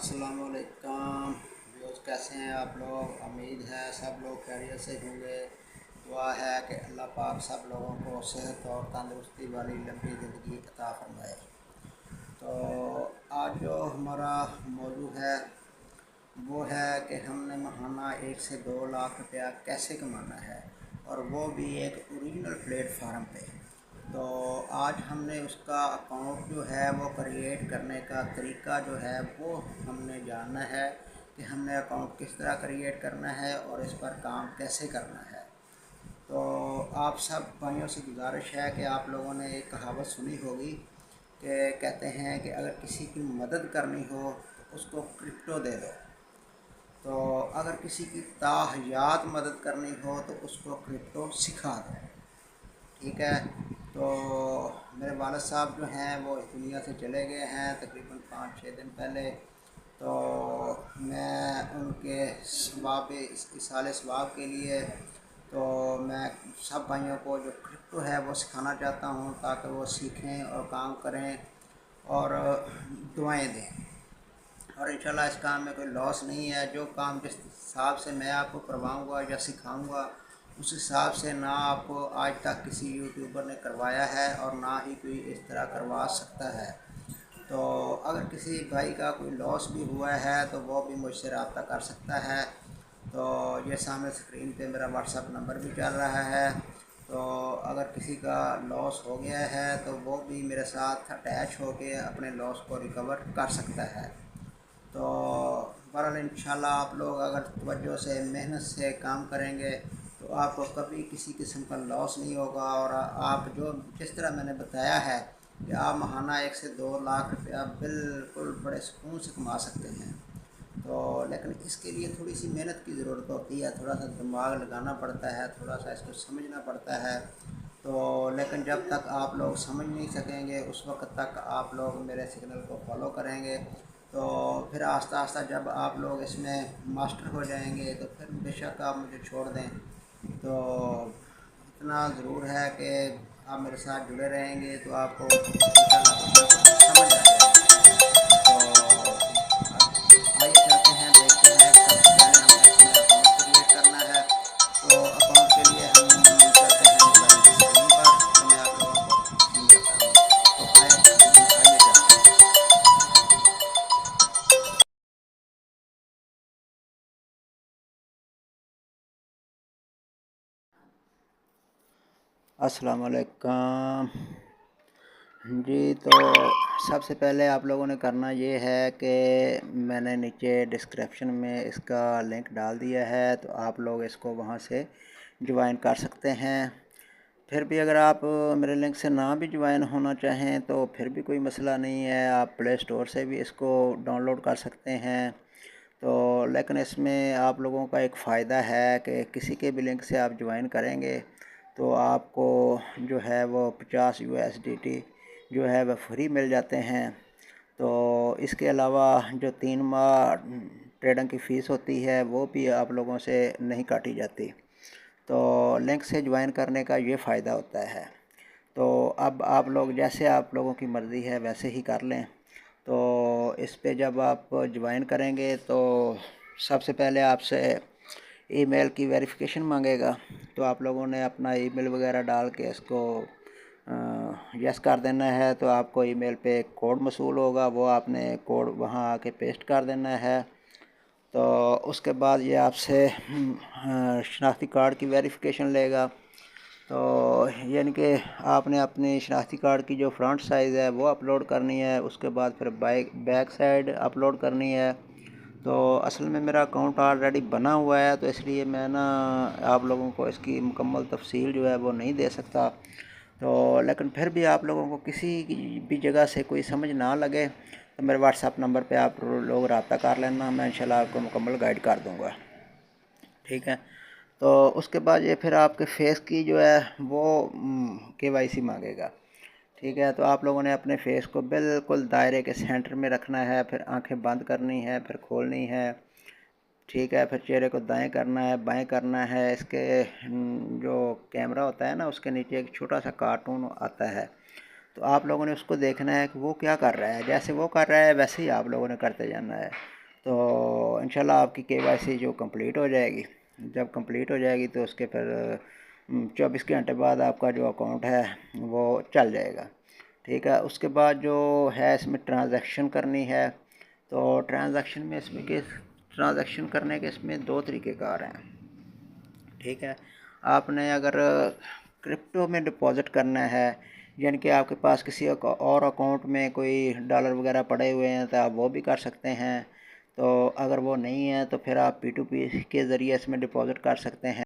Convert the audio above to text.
अस्सलामुअलैकुम व्यूज़, कैसे हैं आप लोग। उम्मीद है सब लोग खैरियत से होंगे। दुआ है कि अल्लाह पाक सब लोगों को सेहत और तंदुरुस्ती वाली लंबी ज़िंदगी अता फरमाए। तो आज जो हमारा मौजू है वो है कि हमने महाना 1 से 2 लाख रुपया कैसे कमाना है, और वो भी एक ओरिजिनल प्लेटफार्म पे। तो आज हमने उसका अकाउंट जो है वो क्रिएट करने का तरीका जो है वो हमने जानना है कि हमने अकाउंट किस तरह क्रिएट करना है और इस पर काम कैसे करना है। तो आप सब भाइयों से गुजारिश है कि आप लोगों ने एक कहावत सुनी होगी कि कहते हैं कि अगर किसी की मदद करनी हो तो उसको क्रिप्टो दे दो, तो अगर किसी की ताहयात मदद करनी हो तो उसको क्रिप्टो सिखा दो। ठीक है। तो मेरे वालिद साहब जो हैं वो इस दुनिया से चले गए हैं तकरीबन 5-6 दिन पहले। तो मैं उनके सवाब इसाले सवाब के लिए तो मैं सब भाइयों को जो क्रिप्टो है वो सिखाना चाहता हूँ ताकि वो सीखें और काम करें और दुआएं दें। और इंशाल्लाह इस काम में कोई लॉस नहीं है। जो काम जिस हिसाब से मैं आपको करवाऊँगा या सिखाऊँगा उस हिसाब से ना आपको आज तक किसी यूट्यूबर ने करवाया है और ना ही कोई इस तरह करवा सकता है। तो अगर किसी भाई का कोई लॉस भी हुआ है तो वो भी मुझसे रब्ता कर सकता है। तो ये सामने स्क्रीन पे मेरा व्हाट्सअप नंबर भी चल रहा है। तो अगर किसी का लॉस हो गया है तो वो भी मेरे साथ अटैच होकर अपने लॉस को रिकवर कर सकता है। तो बहरहाल इंशाल्लाह आप लोग अगर तवज्जो से मेहनत से काम करेंगे तो आपको कभी किसी किस्म का लॉस नहीं होगा। और आप जो जिस तरह मैंने बताया है कि आप महाना 1 से 2 लाख रुपया बिल्कुल बड़े सुकून से कमा सकते हैं। तो लेकिन इसके लिए थोड़ी सी मेहनत की ज़रूरत होती है, थोड़ा सा दिमाग लगाना पड़ता है, थोड़ा सा इसको समझना पड़ता है। तो लेकिन जब तक आप लोग समझ नहीं सकेंगे उस वक्त तक आप लोग मेरे सिग्नल को फॉलो करेंगे। तो फिर आस्ता आस्ता जब आप लोग इसमें मास्टर हो जाएंगे तो फिर बेशक आप मुझे छोड़ दें। तो इतना ज़रूर है कि आप मेरे साथ जुड़े रहेंगे तो आपको इंशाल्लाह कुछ ना कुछ समझ आ जाएगा। तो आइए चलते हैं, देखते हैं। सबसे पहले हमें अपना अकाउंट क्रिएट करना है। तो अकाउंट के लिए हम चलते हैं मोबाइल की स्क्रीन पर, तो मैं आप लोगों को समझाता हूँ। तो आइए चलते हैं। अस्सलाम वालेकुम जी। तो सबसे पहले आप लोगों ने करना ये है कि मैंने नीचे डिस्क्रिप्शन में इसका लिंक डाल दिया है, तो आप लोग इसको वहाँ से ज्वाइन कर सकते हैं। फिर भी अगर आप मेरे लिंक से ना भी ज्वाइन होना चाहें तो फिर भी कोई मसला नहीं है, आप प्ले स्टोर से भी इसको डाउनलोड कर सकते हैं। तो लेकिन इसमें आप लोगों का एक फ़ायदा है कि किसी के भी लिंक से आप ज्वाइन करेंगे तो आपको जो है वो 50 USDT जो है वह फ्री मिल जाते हैं। तो इसके अलावा जो 3 माह ट्रेडिंग की फ़ीस होती है वो भी आप लोगों से नहीं काटी जाती। तो लिंक से ज्वाइन करने का ये फ़ायदा होता है। तो अब आप लोग जैसे आप लोगों की मर्ज़ी है वैसे ही कर लें। तो इस पे जब आप ज्वाइन करेंगे तो सबसे पहले आपसे ईमेल की वेरिफिकेशन मांगेगा। तो आप लोगों ने अपना ईमेल वगैरह डाल के इसको यस कर देना है। तो आपको ईमेल पे एक कोड मसूल होगा, वो आपने कोड वहाँ आके पेस्ट कर देना है। तो उसके बाद ये आपसे शनाख्ती कार्ड की वेरिफिकेशन लेगा। तो यानी कि आपने अपनी शनाख्ती कार्ड की जो फ्रंट साइज़ है वो अपलोड करनी है, उसके बाद फिर बैक साइड अपलोड करनी है। तो असल में मेरा अकाउंट ऑलरेडी बना हुआ है तो इसलिए मैं ना आप लोगों को इसकी मुकम्मल तफसील जो है वो नहीं दे सकता। तो लेकिन फिर भी आप लोगों को किसी भी जगह से कोई समझ ना लगे तो मेरे व्हाट्सअप नंबर पे आप लोग रब्ता कर लेना, मैं इंशाल्लाह आपको मुकम्मल गाइड कर दूँगा। ठीक है। तो उसके बाद ये फिर आपके फेस की जो है वो KYC मांगेगा। ठीक है। तो आप लोगों ने अपने फेस को बिल्कुल दायरे के सेंटर में रखना है, फिर आंखें बंद करनी है, फिर खोलनी है। ठीक है। फिर चेहरे को दाएं करना है, बाएं करना है। इसके जो कैमरा होता है ना उसके नीचे एक छोटा सा कार्टून आता है, तो आप लोगों ने उसको देखना है कि वो क्या कर रहा है, जैसे वो कर रहा है वैसे ही आप लोगों ने करते जाना है। तो इंशाल्लाह आपकी केवाईसी जो कंप्लीट हो जाएगी, जब कंप्लीट हो जाएगी तो उसके फिर 24 घंटे बाद आपका जो अकाउंट है वो चल जाएगा। ठीक है, उसके बाद जो है इसमें ट्रांजैक्शन करनी है, तो ट्रांजैक्शन में इसमें किस ट्रांजैक्शन करने के इसमें दो तरीक़ेकार हैं। ठीक है, आपने अगर क्रिप्टो में डिपॉज़िट करना है, यानी कि आपके पास किसी और अकाउंट में कोई डॉलर वगैरह पड़े हुए हैं, तो आप वो भी कर सकते हैं। तो अगर वो नहीं है तो फिर आप P2P के ज़रिए इसमें डिपॉज़िट कर सकते हैं।